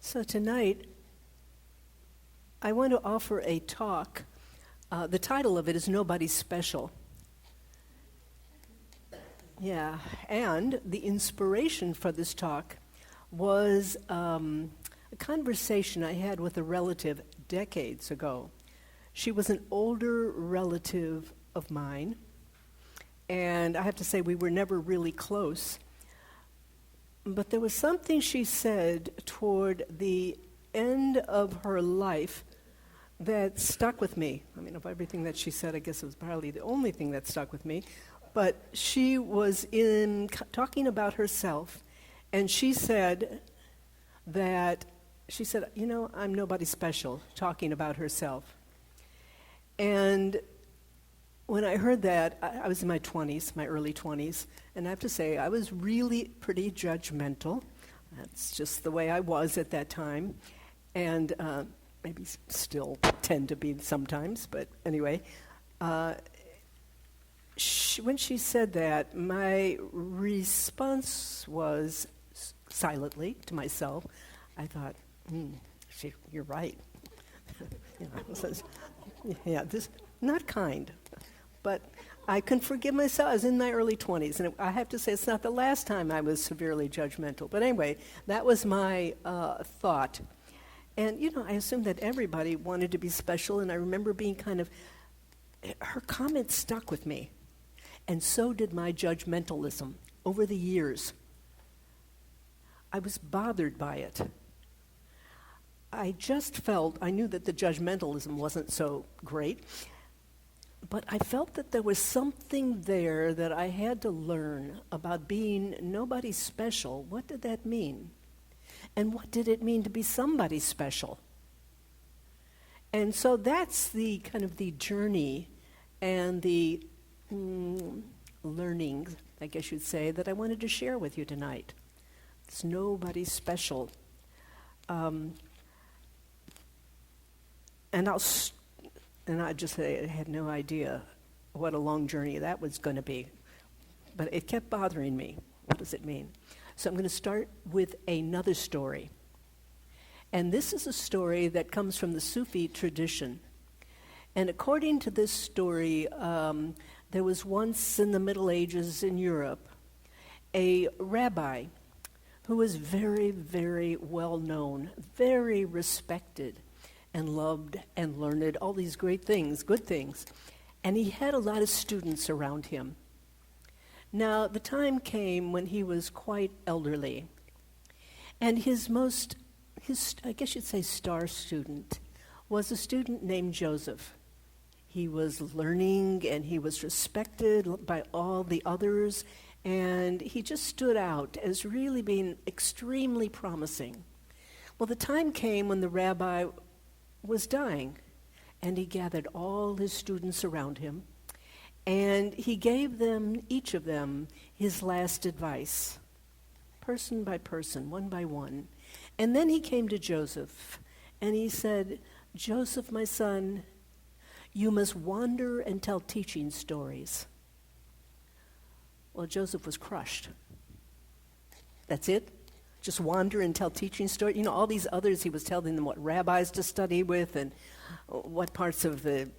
So tonight, I want to offer a talk. The title of it is Nobody Special. Yeah, and the inspiration for this talk was a conversation I had with a relative decades ago. She was an older relative of mine, and I have to say we were never really close. But there was something she said toward the end of her life that stuck with me. I mean, of everything that she said, I guess it was probably the only thing that stuck with me. But she was talking about herself, and she said, I'm nobody special, talking about herself. And when I heard that, I was in my 20s, my early 20s, and I have to say, I was really pretty judgmental. That's just the way I was at that time, and maybe still tend to be sometimes, but anyway. When she said that, my response was silently to myself. I thought, you're right. This not kind. But I can forgive myself. I was in my early 20s, and I have to say it's not the last time I was severely judgmental. But anyway, that was my thought. And, I assumed that everybody wanted to be special, and I remember being her comments stuck with me. And so did my judgmentalism over the years. I was bothered by it. I knew that the judgmentalism wasn't so great, but I felt that there was something there that I had to learn about being nobody special. What did that mean? And what did it mean to be somebody special? And so that's the the journey and the learning, I guess you'd say, that I wanted to share with you tonight. It's nobody special. And I just say I had no idea what a long journey that was going to be. But it kept bothering me. What does it mean? So I'm going to start with another story. And this is a story that comes from the Sufi tradition. And according to this story, there was once in the Middle Ages in Europe a rabbi who was very, very well known, very respected, and loved and learned, all these great things, good things. And he had a lot of students around him. Now, the time came when he was quite elderly. And his I guess you'd say, star student was a student named Joseph. He was learning and he was respected by all the others. And he just stood out as really being extremely promising. Well, the time came when the rabbi was dying, and he gathered all his students around him, and he gave them, each of them, his last advice, person by person, one by one. And then he came to Joseph, and he said, "Joseph, my son, you must wander and tell teaching stories." Well, Joseph was crushed. That's it? Just wander and tell teaching stories? All these others, he was telling them what rabbis to study with and what parts of the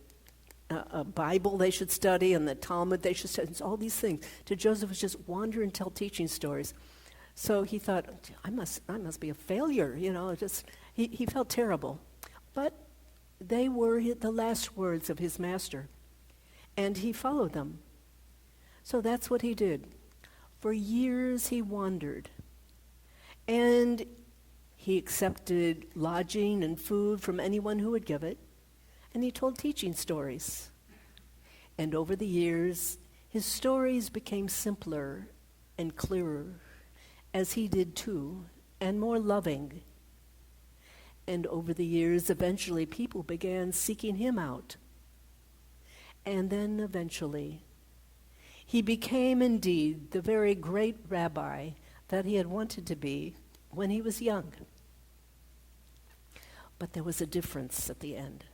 Bible they should study and the Talmud they should study, all these things. To Joseph, was just wander and tell teaching stories. So he thought, I must be a failure, he felt terrible. But they were the last words of his master, and he followed them. So that's what he did. For years he wandered. And he accepted lodging and food from anyone who would give it. And he told teaching stories. And over the years, his stories became simpler and clearer, as he did too, and more loving. And over the years, eventually, people began seeking him out. And then eventually, he became indeed the very great rabbi that he had wanted to be when he was young. But there was a difference at the end.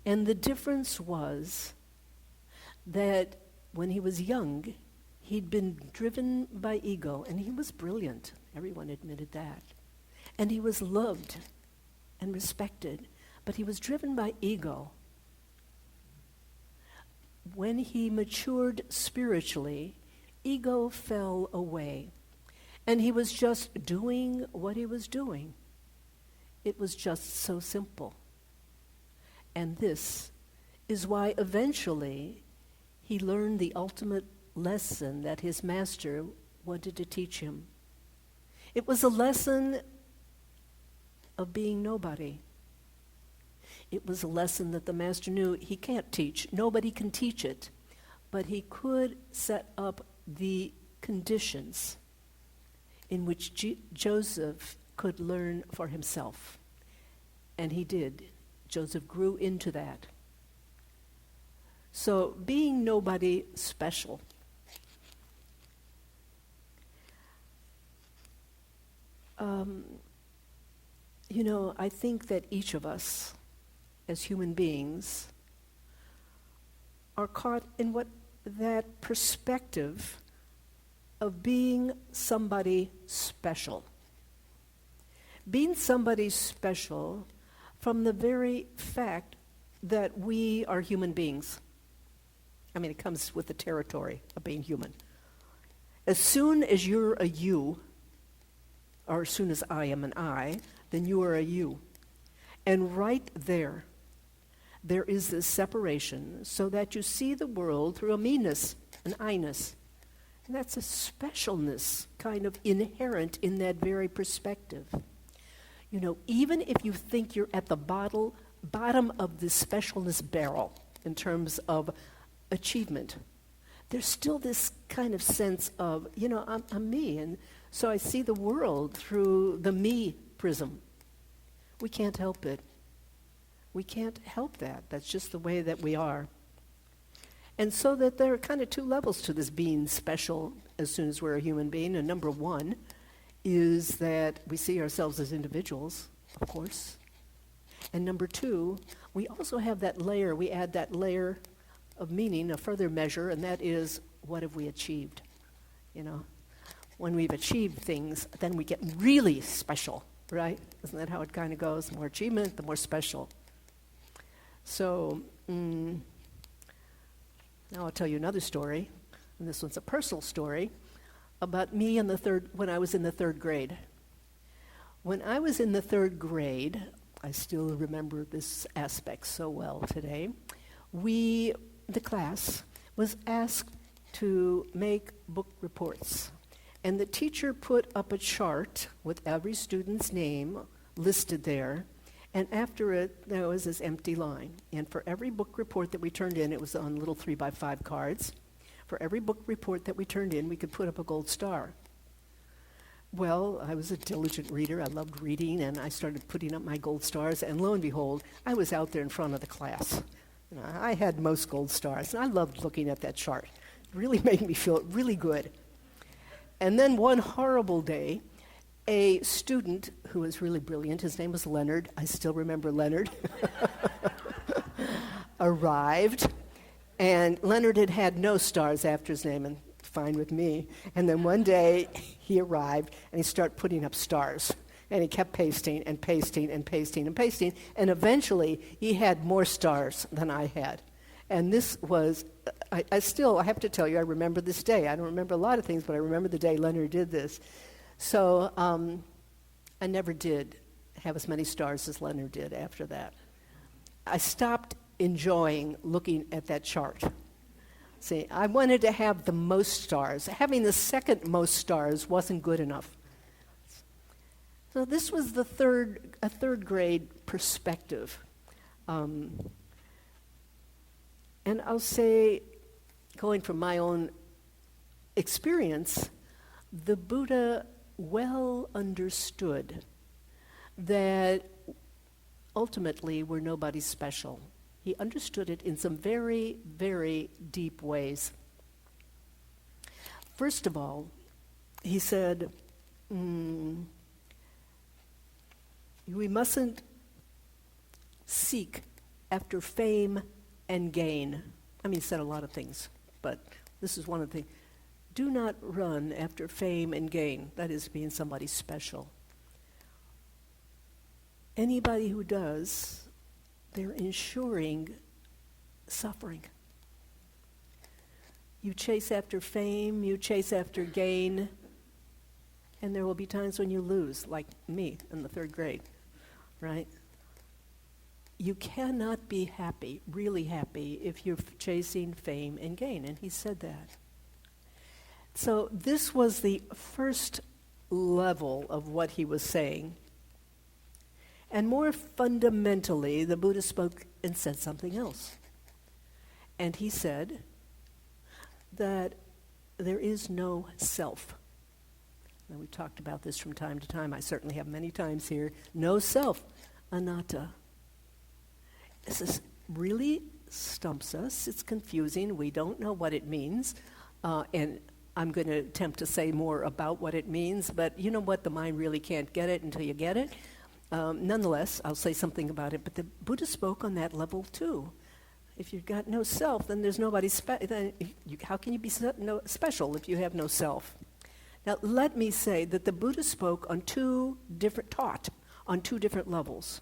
And the difference was that when he was young, he'd been driven by ego, and he was brilliant. Everyone admitted that. And he was loved and respected, but he was driven by ego. When he matured spiritually, ego fell away, and he was just doing what he was doing. It was just so simple. And this is why eventually he learned the ultimate lesson that his master wanted to teach him. It was a lesson of being nobody. It was a lesson that the master knew he can't teach. Nobody can teach it. But he could set up the conditions in which Joseph could learn for himself. And he did. Joseph grew into that. So being nobody special. I think that each of us, as human beings, are caught in what that perspective of being somebody special. Being somebody special from the very fact that we are human beings. I mean, it comes with the territory of being human. As soon as you're a you, or as soon as I am an I, then you are a you. And right there is this separation so that you see the world through a meanness, an I-ness. And that's a specialness kind of inherent in that very perspective. Even if you think you're at the bottom of the specialness barrel in terms of achievement, there's still this kind of sense of, I'm me, and so I see the world through the me prism. We can't help it. We can't help that. That's just the way that we are. And so that there are kind of two levels to this being special as soon as we're a human being. And number one is that we see ourselves as individuals, of course. And number two, we also have that layer, we add that layer of meaning, a further measure, and that is, what have we achieved? When we've achieved things, then we get really special, right? Isn't that how it kind of goes? The more achievement, the more special. So, now I'll tell you another story, and this one's a personal story, about me when I was in the third grade. When I was in the third grade, I still remember this aspect so well today, the class was asked to make book reports. And the teacher put up a chart with every student's name listed there, and after it, there was this empty line. And for every book report that we turned in, it was on little 3x5 cards. For every book report that we turned in, we could put up a gold star. Well, I was a diligent reader. I loved reading, and I started putting up my gold stars, and lo and behold, I was out there in front of the class. I had most gold stars, and I loved looking at that chart. It really made me feel really good. And then one horrible day, a student who was really brilliant, his name was Leonard, I still remember Leonard, arrived, and Leonard had no stars after his name, and fine with me. And then one day, he arrived, and he started putting up stars. And he kept pasting and pasting and pasting and pasting, and eventually, he had more stars than I had. And this was, I have to tell you, I remember this day. I don't remember a lot of things, but I remember the day Leonard did this. So I never did have as many stars as Leonard did after that. I stopped enjoying looking at that chart. See, I wanted to have the most stars. Having the second most stars wasn't good enough. So this was a third grade perspective. And I'll say, going from my own experience, the Buddha well understood that ultimately we're nobody special. He understood it in some very, very deep ways. First of all, he said, we mustn't seek after fame and gain. I mean, he said a lot of things, but this is one of the things. Do not run after fame and gain, that is being somebody special. Anybody who does, they're ensuring suffering. You chase after fame, you chase after gain, and there will be times when you lose, like me in the 3rd grade, right? You cannot be happy, really happy, if you're chasing fame and gain, and he said that. So this was the first level of what he was saying. And more fundamentally, the Buddha spoke and said something else. And he said that there is no self. Now, we've talked about this from time to time. I certainly have many times here. No self, anatta. This really stumps us. It's confusing. We don't know what it means. And I'm going to attempt to say more about what it means. But you know what? The mind really can't get it until you get it. Nonetheless, I'll say something about it. But the Buddha spoke on that level too. If you've got no self, then there's nobody how can you be special if you have no self? Now, let me say that the Buddha spoke on taught on two different levels.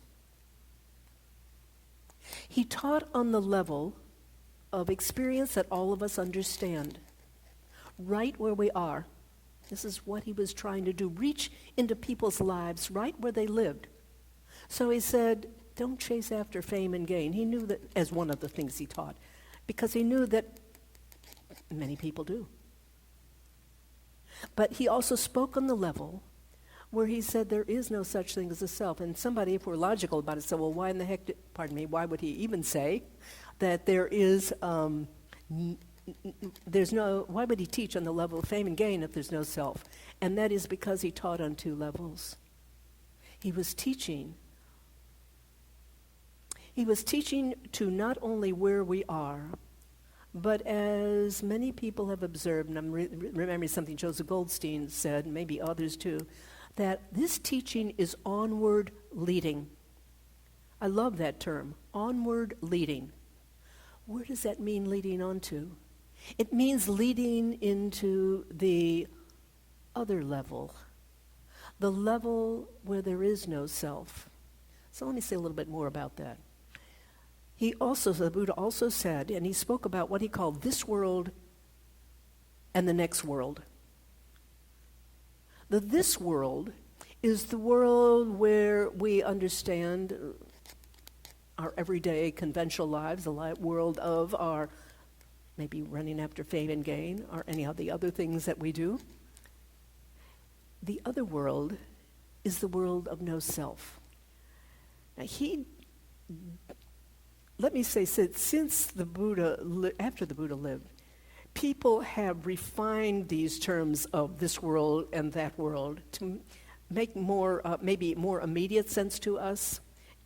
He taught on the level of experience that all of us understand, right where we are. This is what he was trying to do, reach into people's lives right where they lived. So he said, don't chase after fame and gain. He knew that as one of the things he taught, because he knew that many people do. But he also spoke on the level where he said there is no such thing as a self. And somebody, if we're logical about it, said, well, why in the heck, why would he even say that there is, why would he teach on the level of fame and gain if there's no self? And that is because he taught on two levels. He was teaching to not only where we are, but as many people have observed, and I'm remembering something Joseph Goldstein said, and maybe others too, that this teaching is onward leading. I love that term, onward leading. Where does that mean leading on to? It means leading into the other level, the level where there is no self. So let me say a little bit more about that. The Buddha also said, and he spoke about what he called this world and the next world. The this world is the world where we understand our everyday conventional lives, the world of our maybe running after fame and gain, or any of the other things that we do. The other world is the world of no self. Now let me say, since the Buddha, after the Buddha lived, people have refined these terms of this world and that world to make more, maybe more immediate sense to us.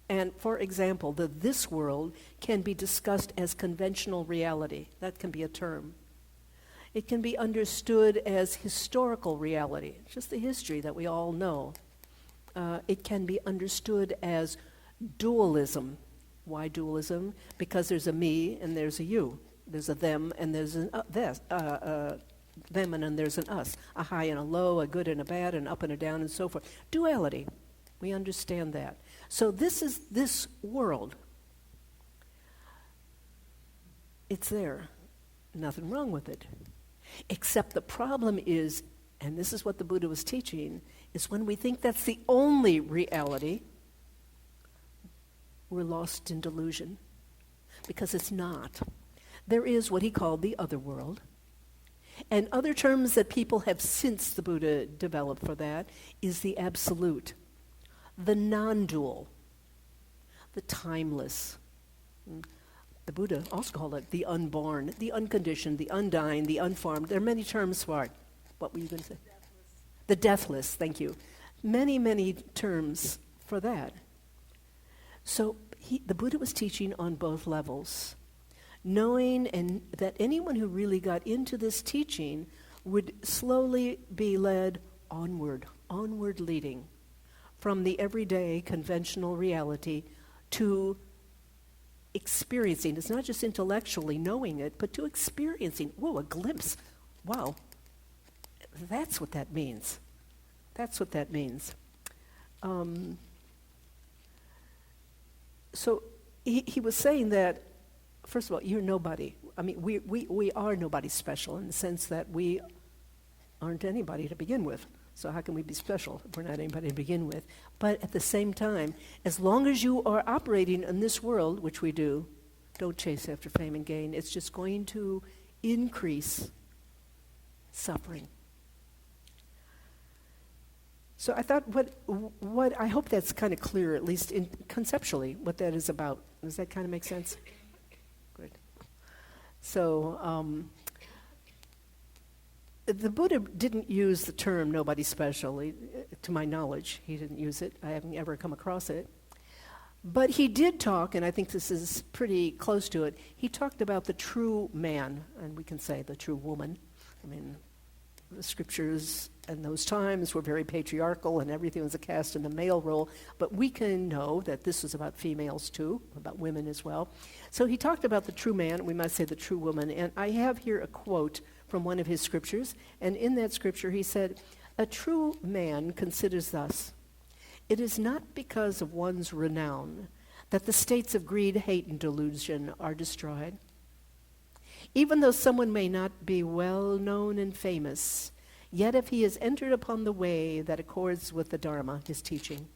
And for example, this world can be discussed as conventional reality. That can be a term. It can be understood as historical reality, just the history that we all know. It can be understood as dualism. Why dualism? Because there's a me and there's a you. There's a them and there's an them and then there's an us. A high and a low, a good and a bad, an up and a down, and so forth. Duality. We understand that. So this is this world. It's there. Nothing wrong with it. Except the problem is, and this is what the Buddha was teaching, is when we think that's the only reality, we're lost in delusion, because it's not. There is what he called the other world. And other terms that people have since the Buddha developed for that is the absolute, the non-dual, the timeless. The Buddha also called it the unborn, the unconditioned, the undying, the unformed. There are many terms for it. What were you going to say? Deathless. The deathless, thank you. Many, many terms for that. So the Buddha was teaching on both levels, knowing that anyone who really got into this teaching would slowly be led onward leading from the everyday conventional reality to experiencing. It's not just intellectually knowing it, but to experiencing. Whoa, a glimpse. Wow. That's what that means. That's what that means. So he was saying that, first of all, you're nobody. I mean, we are nobody special in the sense that we aren't anybody to begin with. So how can we be special if we're not anybody to begin with? But at the same time, as long as you are operating in this world, which we do, don't chase after fame and gain. It's just going to increase suffering. So I thought, what I hope that's kind of clear, at least conceptually, what that is about. Does that kind of make sense? Good. So the Buddha didn't use the term nobody special. To my knowledge, he didn't use it. I haven't ever come across it. But he did talk, and I think this is pretty close to it, he talked about the true man, and we can say the true woman. I mean, the scriptures in those times were very patriarchal, and everything was cast in the male role, but we can know that this was about females too, about women as well. So he talked about the true man, we might say the true woman, and I have here a quote from one of his scriptures, and in that scripture he said, "A true man considers thus, it is not because of one's renown that the states of greed, hate, and delusion are destroyed. Even though someone may not be well known and famous, yet if he has entered upon the way that accords with the Dharma, his teaching,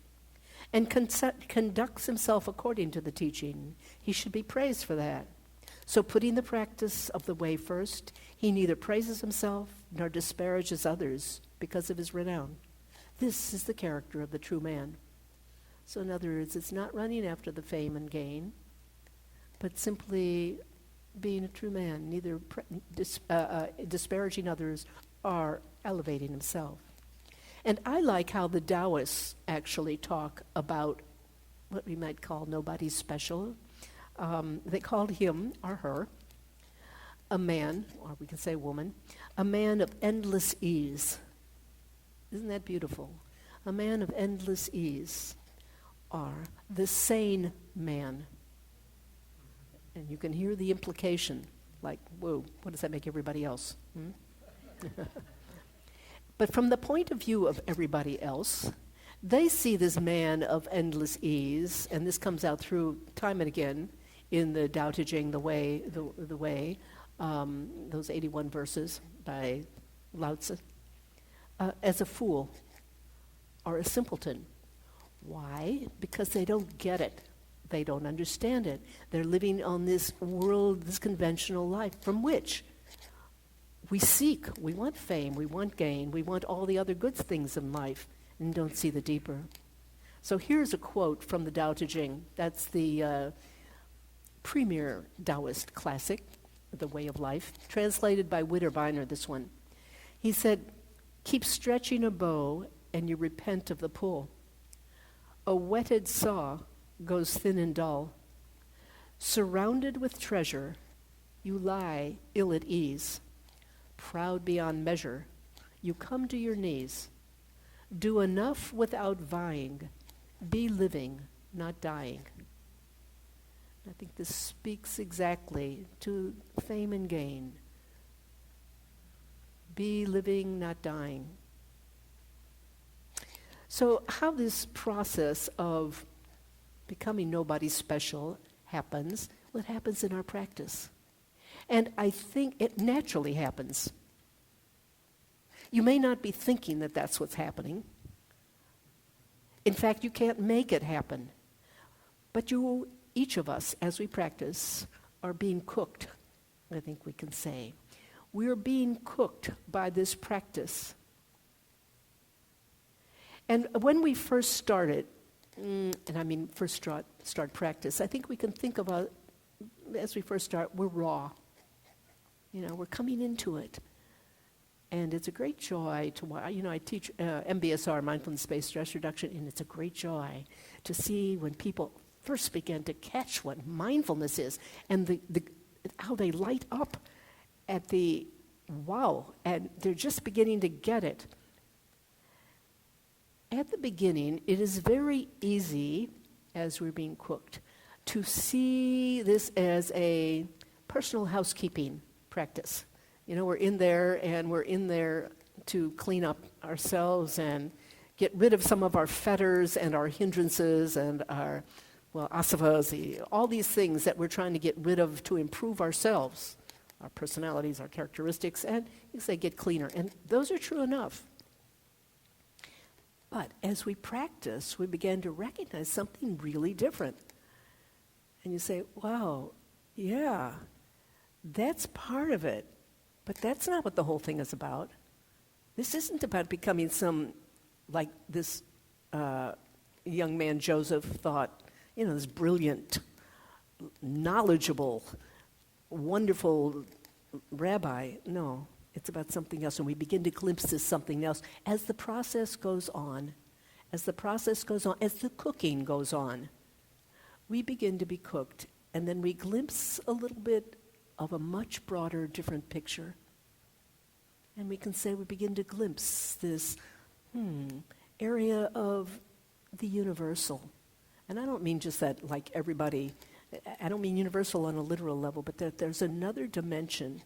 and conducts himself according to the teaching, he should be praised for that. So putting the practice of the way first, he neither praises himself nor disparages others because of his renown. This is the character of the true man." So in other words, it's not running after the fame and gain, but simply being a true man, neither disparaging others or elevating himself. And I like how the Taoists actually talk about what we might call nobody special. They called him or her a man, or we can say woman, a man of endless ease. Isn't that beautiful? A man of endless ease, or the sane man. And you can hear the implication, like, whoa, what does that make everybody else? But from the point of view of everybody else, they see this man of endless ease, and this comes out through time and again in the Tao Te Ching, the way, those 81 verses by Lao Tzu, as a fool or a simpleton. Why? Because they don't get it. They don't understand it. They're living on this world, this conventional life, from which we seek. We want fame, we want gain, we want all the other good things in life, and don't see the deeper. So here's a quote from the Tao Te Ching. That's the premier Taoist classic, The Way of Life, translated by Witterbeiner, this one. He said, "Keep stretching a bow and you repent of the pull. A whetted saw goes thin and dull. Surrounded with treasure, you lie ill at ease. Proud beyond measure, you come to your knees. Do enough without vying. Be living, not dying." I think this speaks exactly to fame and gain. Be living, not dying. So how this process of becoming nobody special happens, well, it happens in our practice. And I think it naturally happens. You may not be thinking that that's what's happening. In fact, you can't make it happen. But each of us, as we practice, are being cooked, I think we can say. We're being cooked by this practice. And when we first started, start practice, I think we can think about, as we first start, we're raw. We're coming into it. And it's a great joy to, I teach MBSR, Mindfulness-Based Stress Reduction, and it's a great joy to see when people first begin to catch what mindfulness is and how they light up at the wow, and they're just beginning to get it. At the beginning, it is very easy, as we're being cooked, to see this as a personal housekeeping practice. We're in there to clean up ourselves and get rid of some of our fetters and our hindrances and our well, asavas, all these things that we're trying to get rid of to improve ourselves, our personalities, our characteristics, and you say get cleaner. And those are true enough. But as we practice, we begin to recognize something really different. And you say, wow, yeah, that's part of it. But that's not what the whole thing is about. This isn't about becoming like this young man Joseph thought, this brilliant, knowledgeable, wonderful rabbi. No, it's about something else. And we begin to glimpse this something else as the process goes on. As the cooking goes on, we begin to be cooked. And then we glimpse a little bit of a much broader, different picture. And we can say we begin to glimpse this area of the universal. And I don't mean just that like everybody, I don't mean universal on a literal level, but that there's another dimension.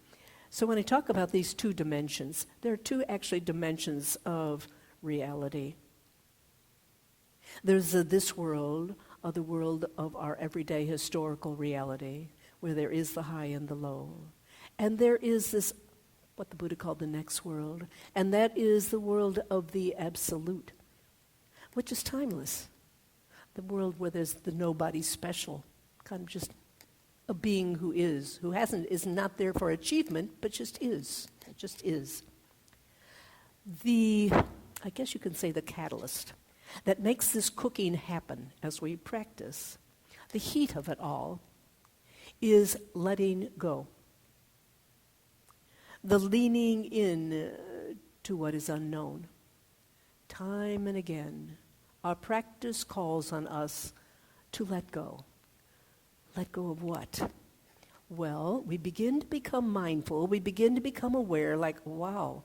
So when I talk about these two dimensions, there are two actually dimensions of reality. There's this world, or the world of our everyday historical reality, where there is the high and the low. And there is this, what the Buddha called the next world, and that is the world of the absolute, which is timeless. The world where there's the nobody special, kind of just a being who is not there for achievement, but just is. It just is. I guess you can say the catalyst that makes this cooking happen as we practice, the heat of it all, is letting go. The leaning in to what is unknown. Time and again, our practice calls on us to let go. Let go of what? Well, we begin to become mindful. We begin to become aware, like, wow,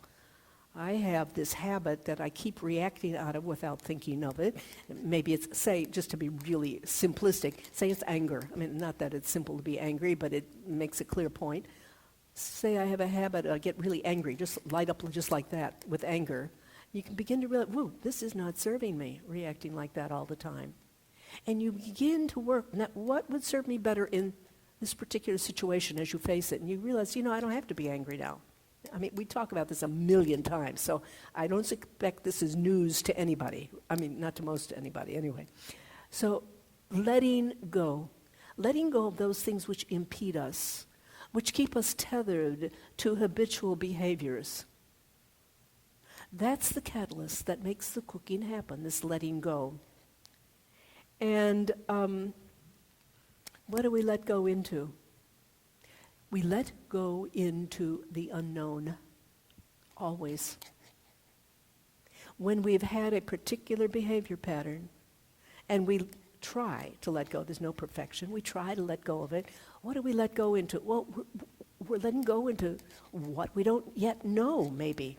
I have this habit that I keep reacting out of without thinking of it. Maybe it's, say, just to be really simplistic, say it's anger. I mean, not that it's simple to be angry, but it makes a clear point. Say I have a habit, I get really angry, just light up just like that with anger. You can begin to realize, whoa, this is not serving me, reacting like that all the time. And you begin to work, now, what would serve me better in this particular situation as you face it? And you realize, I don't have to be angry now. I mean, we talk about this a million times, so I don't suspect this is news to anybody. I mean, not to most anybody, anyway. So letting go of those things which impede us, which keep us tethered to habitual behaviors. That's the catalyst that makes the cooking happen, this letting go. And what do we let go into? We let go into the unknown, always. When we've had a particular behavior pattern, and we try to let go, there's no perfection, we try to let go of it, what do we let go into? Well, we're letting go into what we don't yet know, maybe.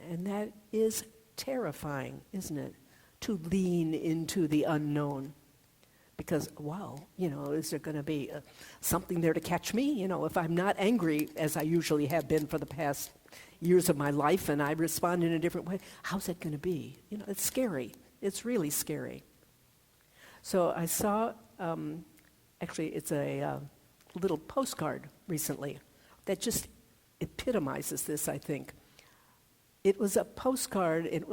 And that is terrifying, isn't it? To lean into the unknown. Because, wow, is there going to be something there to catch me? If I'm not angry, as I usually have been for the past years of my life, and I respond in a different way, how's that going to be? It's scary. It's really scary. So I saw, actually, it's a little postcard recently that just epitomizes this, I think. It was a postcard, it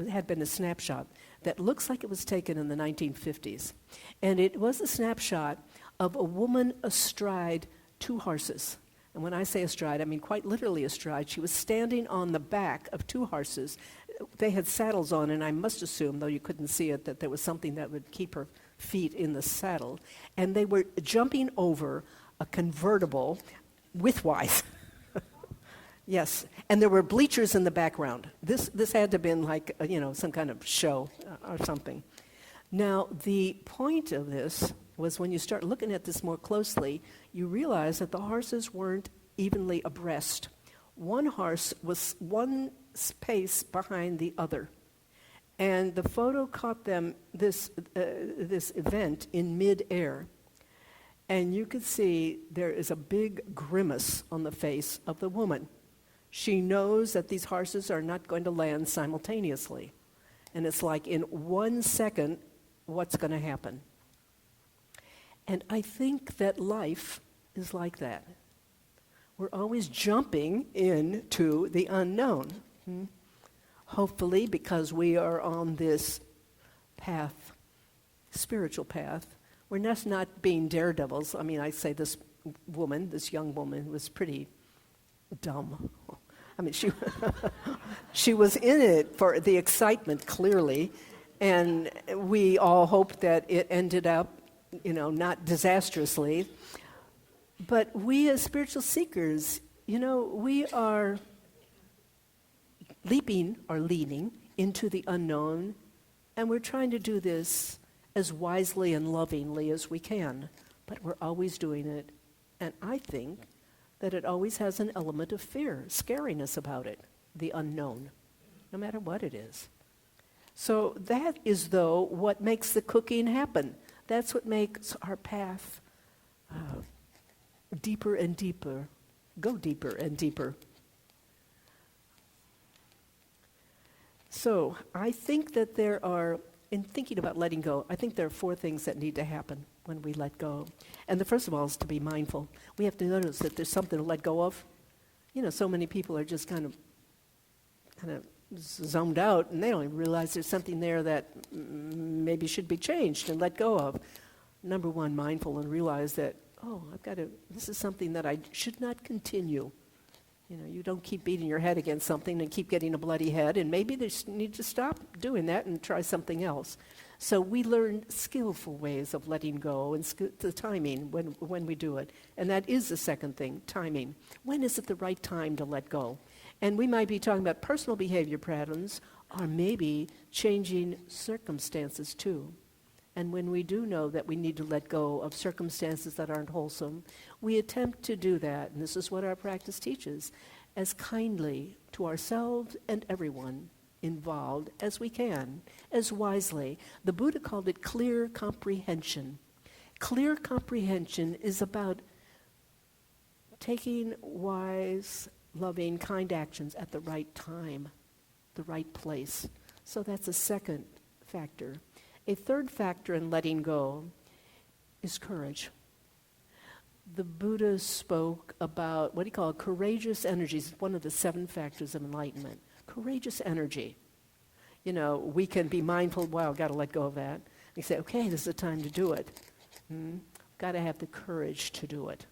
had been a snapshot that looks like it was taken in the 1950s. And it was a snapshot of a woman astride two horses. And when I say astride, I mean quite literally astride. She was standing on the back of two horses. They had saddles on, and I must assume, though you couldn't see it, that there was something that would keep her feet in the saddle. And they were jumping over a convertible widthwise. Yes, and there were bleachers in the background. This had to have been like, some kind of show or something. Now, the point of this was when you start looking at this more closely, you realize that the horses weren't evenly abreast. One horse was one space behind the other. And the photo caught them, this event, in midair. And you could see there is a big grimace on the face of the woman. She knows that these horses are not going to land simultaneously. And it's like in 1 second, what's going to happen. And I think that life is like that. We're always jumping into the unknown. Hopefully, because we are on this path, spiritual path, we're just not being daredevils. I mean, I say this young woman, was pretty dumb. I mean, she was in it for the excitement, clearly, and we all hoped that it ended up, not disastrously. But we as spiritual seekers, we are leaping or leaning into the unknown, and we're trying to do this as wisely and lovingly as we can, but we're always doing it, and I think that it always has an element of fear, scariness about it, the unknown, no matter what it is. So that is, though, what makes the cooking happen. That's what makes our path deeper and deeper, go deeper and deeper. So I think that there are, in thinking about letting go, I think there are 4 things that need to happen when we let go. And the first of all is to be mindful. We have to notice that there's something to let go of. So many people are just kind of zoned out, and they don't even realize there's something there that maybe should be changed and let go of. Number 1, mindful, and realize that, this is something that I should not continue. You don't keep beating your head against something and keep getting a bloody head, and maybe they need to stop doing that and try something else. So we learn skillful ways of letting go and the timing when we do it. And that is the second thing, timing. When is it the right time to let go? And we might be talking about personal behavior patterns, or maybe changing circumstances too. And when we do know that we need to let go of circumstances that aren't wholesome, we attempt to do that, and this is what our practice teaches, as kindly to ourselves and everyone involved as we can, as wisely. The Buddha called it clear comprehension. Clear comprehension is about taking wise, loving, kind actions at the right time, the right place. So that's a second factor. A third factor in letting go is courage. The Buddha spoke about what he called courageous energies, one of the 7 factors of enlightenment. Courageous energy. We can be mindful, wow, got to let go of that. We say, okay, this is the time to do it. Got to have the courage to do it.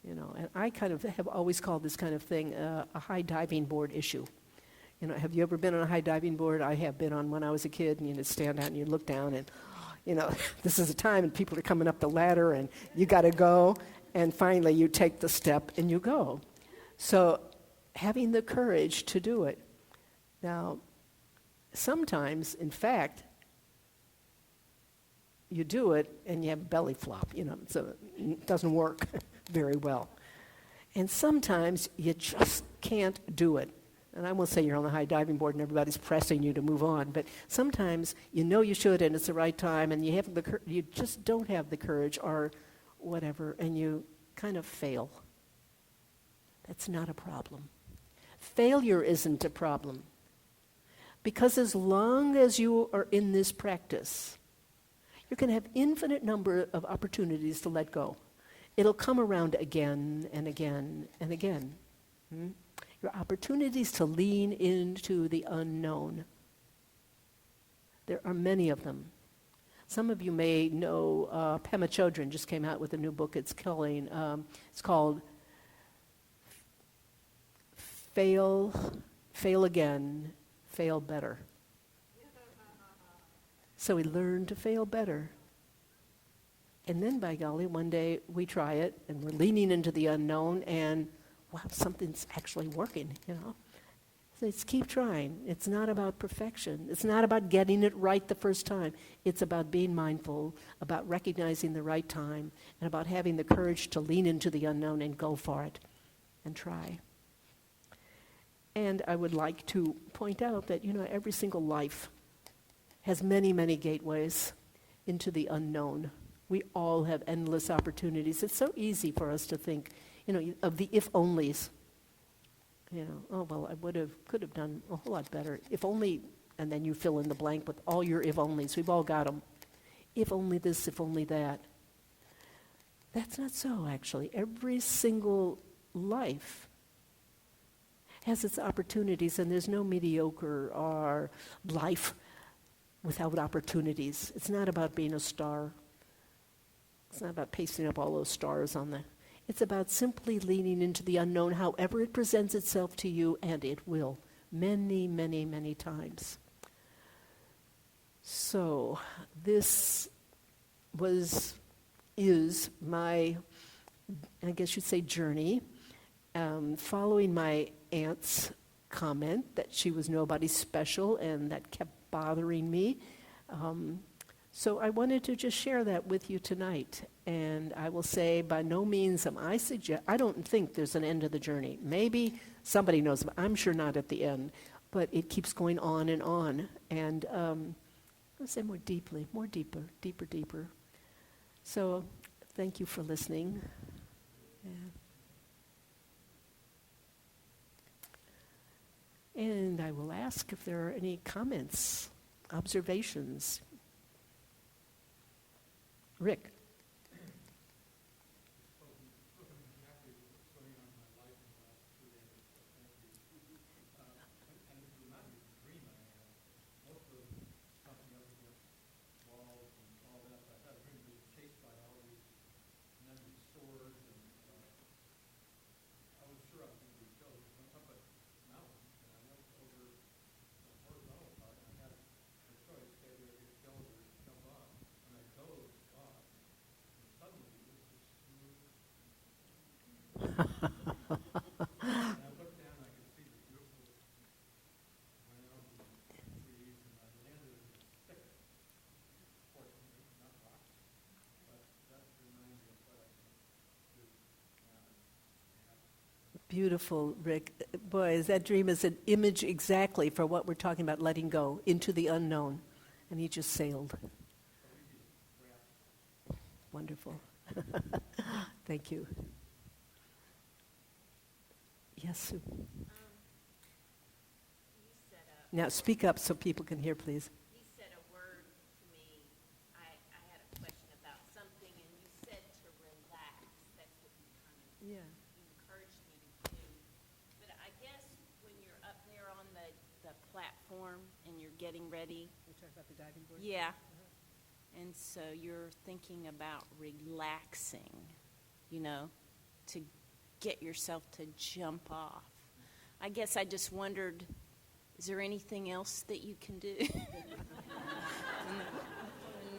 And I kind of have always called this kind of thing a high diving board issue. Have you ever been on a high diving board? I have been on when I was a kid, and you stand out and you look down, and this is a time, and people are coming up the ladder, and you got to go, and finally you take the step and you go. So having the courage to do it. Now, sometimes, in fact, you do it and you have belly flop, so it doesn't work very well. And sometimes you just can't do it. And I won't say you're on the high diving board and everybody's pressing you to move on, but sometimes you should and it's the right time, and you just don't have the courage or whatever, and you kind of fail. That's not a problem. Failure isn't a problem. Because as long as you are in this practice, you're going to have infinite number of opportunities to let go. It'll come around again and again and again. Your opportunities to lean into the unknown. There are many of them. Some of you may know Pema Chodron just came out with a new book. It's called Fail Again, Fail Better. So we learn to fail better. And then, by golly, one day we try it, and we're leaning into the unknown, and wow, something's actually working, So it's keep trying. It's not about perfection. It's not about getting it right the first time. It's about being mindful, about recognizing the right time, and about having the courage to lean into the unknown and go for it and try. And I would like to point out that, every single life has many, many gateways into the unknown. We all have endless opportunities. It's so easy for us to think, of the if-onlys. Oh, well, I could have done a whole lot better. If only, and then you fill in the blank with all your if-onlys. We've all got them. if only this, if only that. That's not so, actually. Every single life has its opportunities, and there's no mediocre or life without opportunities. It's not about being a star. It's not about pasting up all those stars on the... It's about simply leaning into the unknown, however it presents itself to you, and it will, many, many, many times. So, this is my, I guess you'd say, journey, following my aunt's comment that she was nobody special, and that kept bothering me. So I wanted to just share that with you tonight. And I will say, by no means am I don't think there's an end to the journey. Maybe somebody knows, but I'm sure not at the end. But it keeps going on and on. And I'll say more deeply, more deeper. So thank you for listening. Yeah. And I will ask if there are any comments, observations. Rick. Beautiful, Rick. Boy, that dream is an image exactly for what we're talking about, letting go into the unknown. And he just sailed. Wonderful. Thank you. Yes, Sue. Now speak up so people can hear, please. You said a word to me. I had a question about something, and you said to relax. That's what you kind of encouraged me to do. But I guess when you're up there on the platform and you're getting ready. You're talking about the diving board? Yeah. And so you're thinking about relaxing, to get yourself to jump off. I guess I just wondered, is there anything else that you can do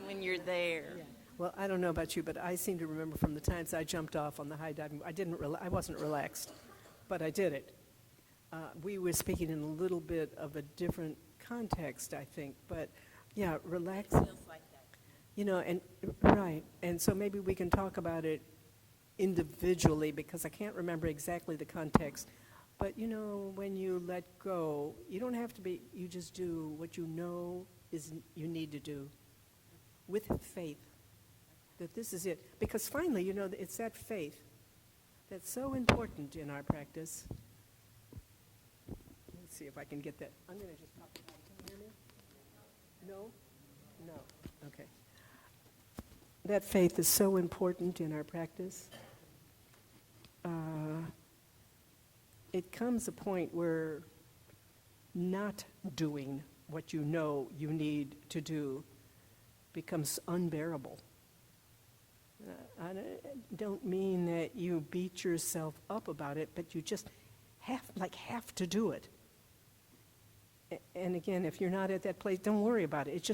when you're there? Yeah. Well, I don't know about you, but I seem to remember from the times I jumped off on the high diving, I wasn't relaxed, but I did it. We were speaking in a little bit of a different context, I think, but yeah, relax. It feels like that. And right, and so maybe we can talk about it individually, because I can't remember exactly the context. But when you let go, you don't have to be, you just do what you know you need to do with faith that this is it. Because finally, it's that faith that's so important in our practice. Let's see if I can get that. I'm going to just pop it out. Can you hear me? No? Okay. That faith is so important in our practice. It comes a point where not doing what you know you need to do becomes unbearable. I don't mean that you beat yourself up about it, but you just have to do it. And again, if you're not at that place, don't worry about it.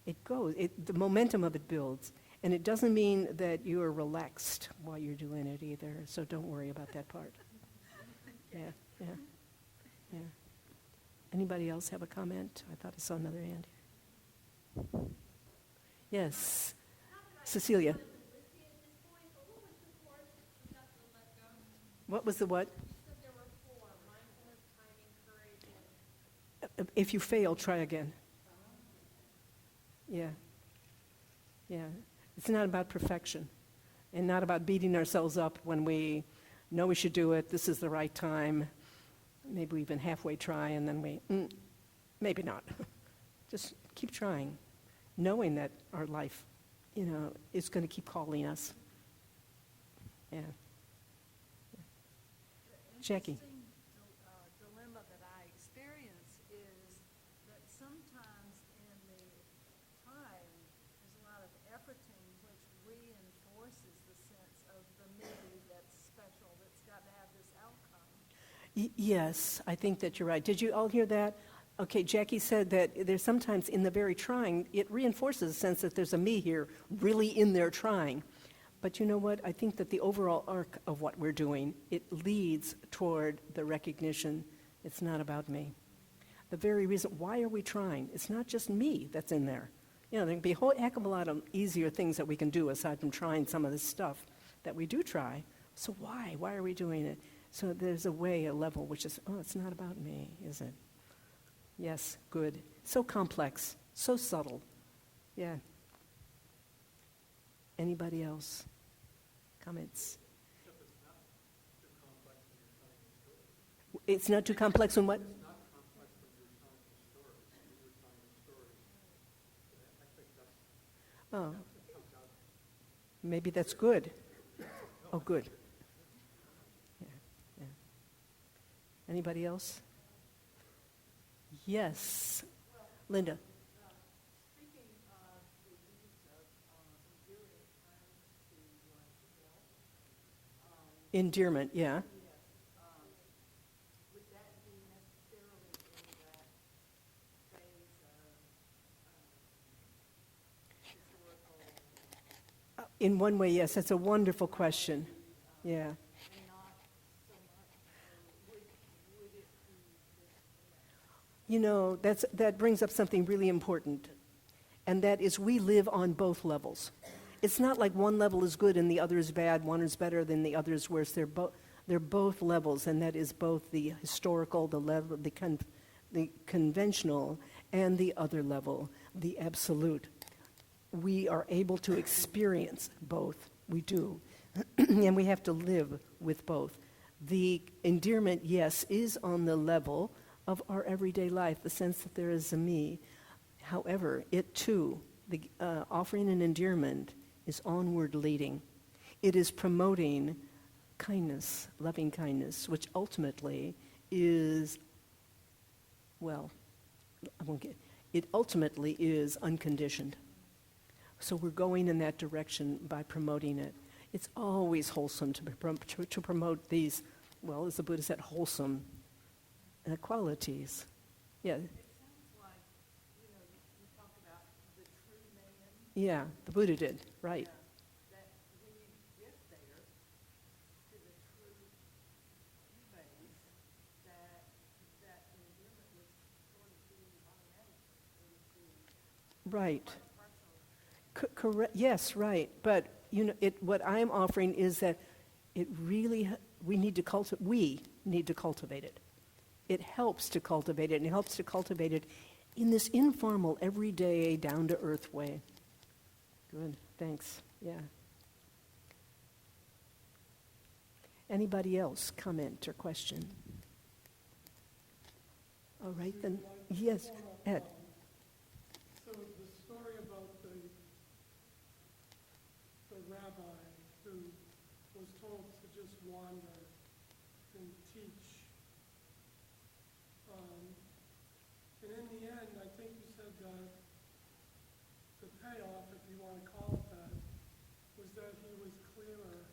It goes. The momentum of it builds. And it doesn't mean that you are relaxed while you're doing it either, so don't worry about that part. Yeah. Anybody else have a comment? I thought I saw another hand. Yes. Cecilia. What was the what? If you fail, try again. Yeah. It's not about perfection and not about beating ourselves up when we know we should do it. This is the right time. Maybe we even halfway try and then maybe not. Just keep trying, knowing that our life is going to keep calling us. Yeah. Jackie. Interesting dilemma that I experience is that sometimes in the time, there's a lot of efforting which reinforces the sense of the me that's special, that's got to have this outcome. Yes, I think that you're right. Did you all hear that? Okay, Jackie said that there's sometimes in the very trying, it reinforces the sense that there's a me here really in there trying. But you know what? I think that the overall arc of what we're doing, it leads toward the recognition it's not about me. The very reason, why are we trying? It's not just me that's in there. There can be a whole heck of a lot of easier things that we can do aside from trying some of this stuff that we do try. So why? Why are we doing it? So there's a way, a level, which is, it's not about me, is it? Yes, good. So complex, so subtle. Yeah. Anybody else? Comments? It's not too complex when what? Oh. Maybe that's good. Oh, good. Yeah, yeah. Anybody else? Yes. Linda. Speaking of the use of endearing terms to Endearment, yeah. would that be necessarily in that phase of historical, In one way, yes. That's a wonderful question. Yeah. and not so much, would it be That brings up something really important, and that is we live on both levels. It's not like one level is good and the other is bad, one is better than the other is worse. They're both levels, and that is both the historical, the level, the conventional, and the other level, the absolute. We are able to experience both. We do. And we have to live with both. The endearment, yes, is on the level of our everyday life, the sense that there is a me. However, it too, the offering an endearment is onward leading. It is promoting kindness, loving kindness, which ultimately is, it ultimately is unconditioned. So we're going in that direction by promoting it. It's always wholesome to promote these, as the Buddha said, wholesome qualities. Yeah. it sounds like, you talk about the true man. Yeah, the Buddha did, right. That when you get there to the true phase, that endearment would sort of be automatic. It would be Right. partial. Correct. Yes, right. But what I'm offering is that it really we need to cultivate it. It helps to cultivate it, and it helps to cultivate it in this informal, everyday, down-to-earth way. Good. Thanks. Yeah. Anybody else comment or question? All right then. Yes, Ed. So the story about the rabbi who was told to just wander and teach. And in the end, I think you said that the payoff, if you want to call it that, was that he was clearer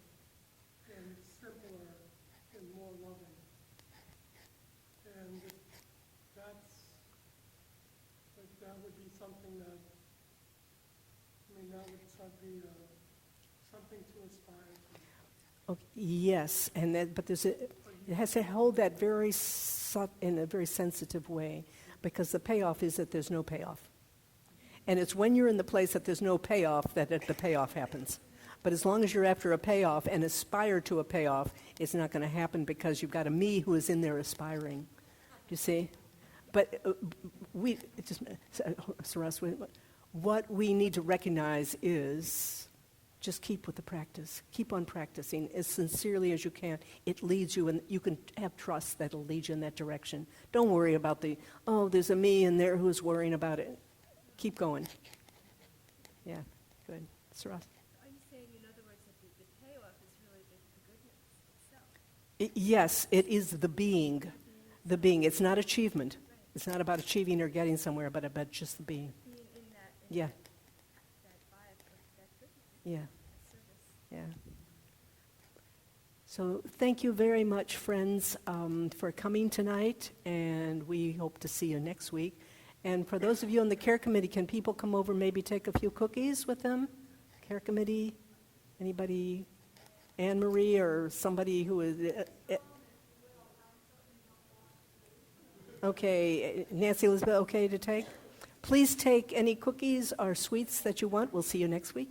and simpler and more loving. And that would be something that, that would be something to aspire to. Okay, yes, but it has to hold that in a very sensitive way, because the payoff is that there's no payoff. And it's when you're in the place that there's no payoff that the payoff happens. But as long as you're after a payoff and aspire to a payoff, it's not going to happen because you've got a me who is in there aspiring. You see? But what we need to recognize is just keep with the practice. Keep on practicing as sincerely as you can. It leads you, and you can have trust that it'll lead you in that direction. Don't worry about there's a me in there who's worrying about it. Keep going. Yeah, good. Mr. Ross? Are you saying, in other words, that the payoff is really the goodness itself? Yes, it is the being. The being. It's not achievement. It's not about achieving or getting somewhere, but about just the being. Being in that, Yeah, that vibe of that goodness, yeah, that service. yeah. So thank you very much, friends, for coming tonight, and we hope to see you next week. And for those of you on the care committee, can people come over, maybe take a few cookies with them? Care committee, anybody, Anne Marie or somebody who is, okay, Nancy Elizabeth, okay to take? Please take any cookies or sweets that you want. We'll see you next week.